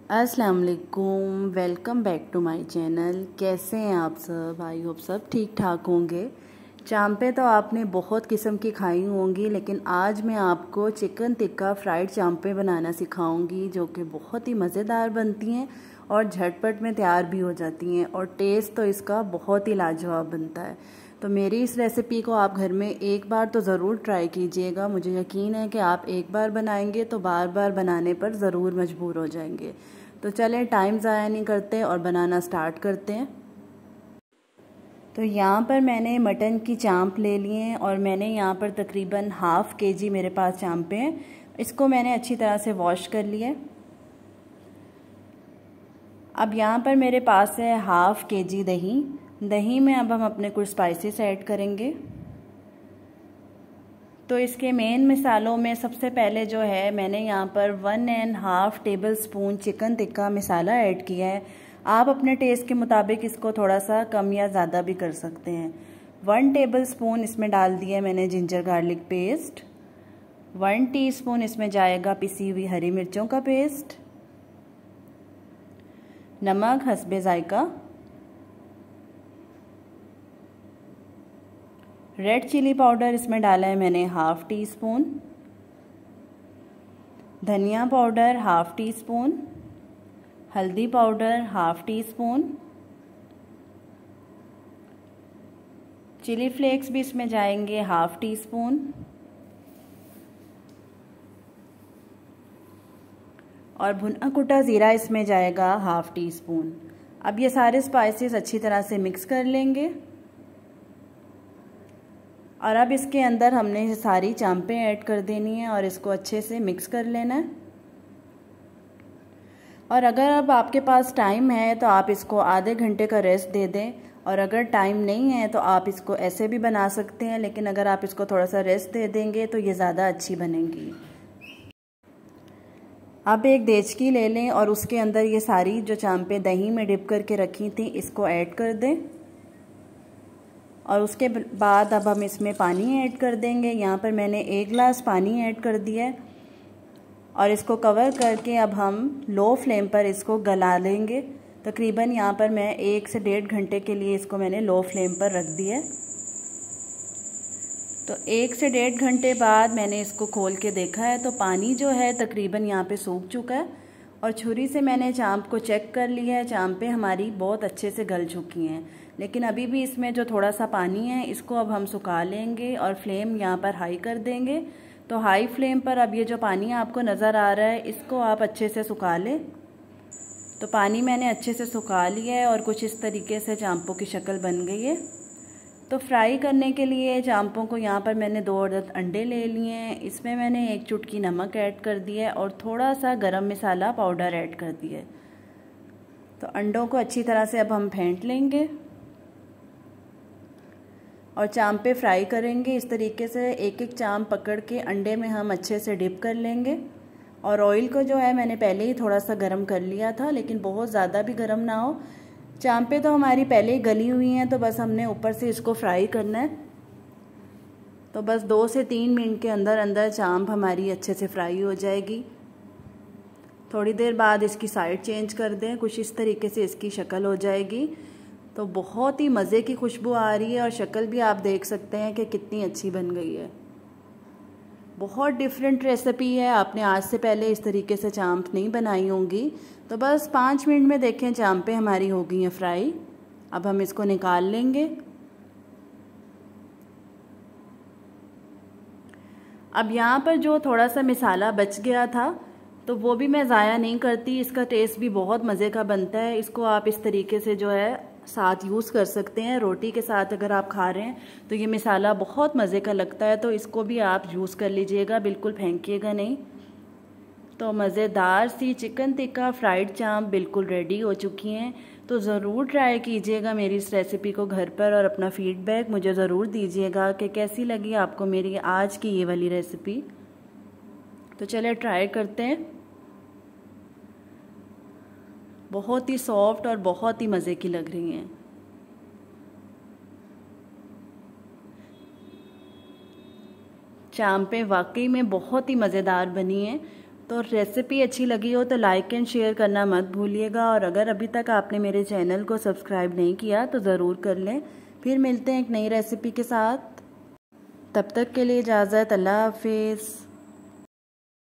अस्सलाम वालेकुम, welcome back to my channel. कैसे हैं आप सब? आई होप सब ठीक ठाक होंगे। चांपे तो आपने बहुत किस्म की खाई होंगी, लेकिन आज मैं आपको चिकन टिक्का फ्राइड चांपे बनाना सिखाऊंगी, जो कि बहुत ही मज़ेदार बनती हैं और झटपट में तैयार भी हो जाती हैं और टेस्ट तो इसका बहुत ही लाजवाब बनता है। तो मेरी इस रेसिपी को आप घर में एक बार तो ज़रूर ट्राई कीजिएगा। मुझे यकीन है कि आप एक बार बनाएंगे तो बार बार बनाने पर ज़रूर मजबूर हो जाएंगे। तो चलें टाइम ज़ाया नहीं करते और बनाना स्टार्ट करते हैं। तो यहाँ पर मैंने मटन की चांप ले लिए हैं और मैंने यहाँ पर तकरीबन हाफ़ केजी मेरे पास चांपे हैं। इसको मैंने अच्छी तरह से वॉश कर लिया। अब यहाँ पर मेरे पास है हाफ़ केजी दही। दही में अब हम अपने कुछ स्पाइसेस ऐड करेंगे। तो इसके मेन मसालों में सबसे पहले जो है मैंने यहाँ पर 1.5 table spoon chicken tikka masala add किया है। आप अपने टेस्ट के मुताबिक इसको थोड़ा सा कम या ज़्यादा भी कर सकते हैं। 1 टेबल स्पून इसमें डाल दिया मैंने जिंजर गार्लिक पेस्ट। 1 टीस्पून इसमें जाएगा पिसी हुई हरी मिर्चों का पेस्ट। नमक हस्बे जायका। रेड चिली पाउडर इसमें डाला है मैंने हाफ़ टी स्पून। धनिया पाउडर हाफ़ टी स्पून। हल्दी powder half teaspoon. Chilli flakes भी इसमें जाएंगे हाफ़ टी स्पून। और भुना कुटा ज़ीरा इसमें जाएगा हाफ़ टी स्पून। अब ये सारे स्पाइसेस अच्छी तरह से मिक्स कर लेंगे और अब इसके अंदर हमने सारी चांपें ऐड कर देनी है और इसको अच्छे से मिक्स कर लेना है। और अगर अब आपके पास टाइम है तो आप इसको आधे घंटे का रेस्ट दे दें, और अगर टाइम नहीं है तो आप इसको ऐसे भी बना सकते हैं, लेकिन अगर आप इसको थोड़ा सा रेस्ट दे देंगे तो ये ज़्यादा अच्छी बनेंगी। अब एक देचकी ले लें और उसके अंदर ये सारी जो चांपें दही में डिप करके रखी थी इसको ऐड कर दें। और उसके बाद अब हम इसमें पानी ऐड कर देंगे। यहाँ पर मैंने 1 गिलास पानी ऐड कर दिया है और इसको कवर करके अब हम लो फ्लेम पर इसको गला लेंगे। तकरीबन यहाँ पर मैं 1 से 1.5 घंटे के लिए इसको मैंने लो फ्लेम पर रख दिया है। तो 1 से 1.5 घंटे बाद मैंने इसको खोल के देखा है तो पानी जो है तकरीबन यहाँ पे सूख चुका है और छुरी से मैंने चांप को चेक कर लिया है। चांपें हमारी बहुत अच्छे से गल चुकी हैं, लेकिन अभी भी इसमें जो थोड़ा सा पानी है इसको अब हम सुखा लेंगे और फ्लेम यहाँ पर हाई कर देंगे। तो हाई फ्लेम पर अब ये जो पानी आपको नज़र आ रहा है इसको आप अच्छे से सुखा लें। तो पानी मैंने अच्छे से सुखा लिया है और कुछ इस तरीके से चांपों की शक्ल बन गई है। तो फ्राई करने के लिए चांपों को यहाँ पर मैंने 2 अदद अंडे ले लिए हैं। इसमें मैंने 1 चुटकी नमक ऐड कर दिया है और थोड़ा सा गरम मसाला पाउडर ऐड कर दिया है। तो अंडों को अच्छी तरह से अब हम फेंट लेंगे और चांपे फ्राई करेंगे। इस तरीके से एक एक चांप पकड़ के अंडे में हम अच्छे से डिप कर लेंगे। और ऑयल को जो है मैंने पहले ही थोड़ा सा गरम कर लिया था, लेकिन बहुत ज़्यादा भी गरम ना हो। चांपे तो हमारी पहले ही गली हुई हैं, तो बस हमने ऊपर से इसको फ्राई करना है। तो बस 2 से 3 मिनट के अंदर अंदर चांप हमारी अच्छे से फ्राई हो जाएगी। थोड़ी देर बाद इसकी साइड चेंज कर दें, कुछ इस तरीके से इसकी शक्ल हो जाएगी। तो बहुत ही मज़े की खुशबू आ रही है और शक्ल भी आप देख सकते हैं कि कितनी अच्छी बन गई है। बहुत डिफरेंट रेसिपी है, आपने आज से पहले इस तरीके से चांप नहीं बनाई होंगी। तो बस 5 मिनट में देखें चांपें हमारी हो गई हैं फ्राई। अब हम इसको निकाल लेंगे। अब यहाँ पर जो थोड़ा सा मसाला बच गया था तो वो भी मैं ज़ाया नहीं करती, इसका टेस्ट भी बहुत मज़े का बनता है। इसको आप इस तरीके से जो है साथ यूज़ कर सकते हैं। रोटी के साथ अगर आप खा रहे हैं तो ये मसाला बहुत मज़े का लगता है, तो इसको भी आप यूज़ कर लीजिएगा, बिल्कुल फेंकिएगा नहीं। तो मज़ेदार सी चिकन टिक्का फ्राइड चांप बिल्कुल रेडी हो चुकी हैं। तो ज़रूर ट्राई कीजिएगा मेरी इस रेसिपी को घर पर और अपना फ़ीडबैक मुझे ज़रूर दीजिएगा कि कैसी लगी आपको मेरी आज की ये वाली रेसिपी। तो चलिए ट्राई करते हैं। बहुत ही सॉफ्ट और बहुत ही मज़े की लग रही हैं। चांपें वाकई में बहुत ही मज़ेदार बनी हैं। तो रेसिपी अच्छी लगी हो तो लाइक एंड शेयर करना मत भूलिएगा, और अगर अभी तक आपने मेरे चैनल को सब्सक्राइब नहीं किया तो ज़रूर कर लें। फिर मिलते हैं एक नई रेसिपी के साथ, तब तक के लिए इजाज़त, अल्लाह हाफिज़।